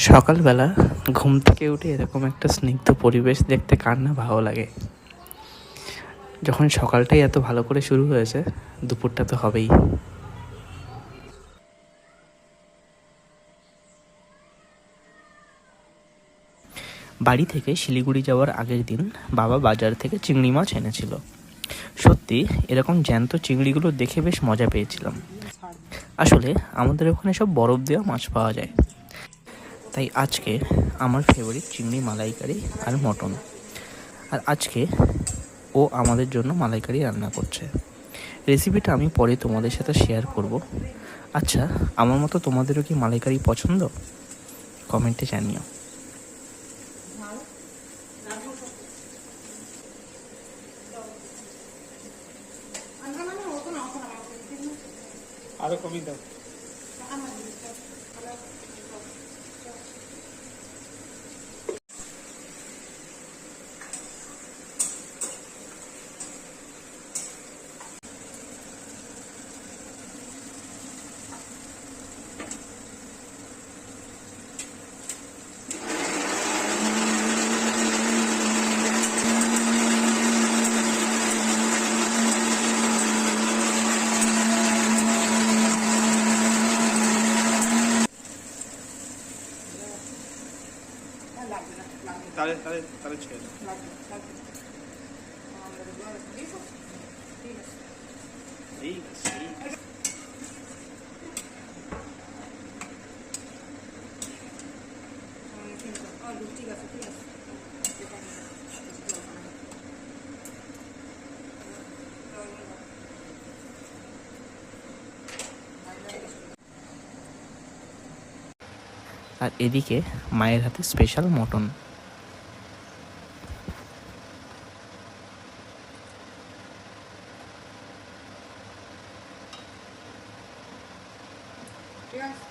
সকালবেলা ঘুম থেকে উঠে এরকম একটা স্নিগ্ধ পরিবেশ দেখতে কার না ভালো লাগে। যখন সকালটাই এত ভালো করে শুরু হয়েছে, দুপুরটা তো হবেই। বাড়ি থেকে শিলিগুড়ি যাওয়ার আগের দিন বাবা বাজার থেকে চিংড়ি মাছ এনেছিল। সত্যি এরকম জ্যান্ত চিংড়িগুলো দেখে বেশ মজা পেয়েছিলাম। আসলে আমাদের ওখানে সব বরফ দেওয়া মাছ পাওয়া যায়, তাই আজকে আমার ফেভারিট চিংড়ি মালাইকারি আর মটন। আর আজকে ও আমাদের জন্য মালাইকারি রান্না করছে। রেসিপিটা আমি পরে তোমাদের সাথে শেয়ার করব। আচ্ছা, আমার মতো তোমাদেরও কি মালাইকারি পছন্দ? কমেন্টে জানিও। আরো কমিয়ে দাও। তাহলে তাহলে তাহলে ছেড়ে দাও। ঠিক আছে, ঠিক আছে। আর এদিকে মায়ের হাতে স্পেশাল মটন। ঠিক আছে।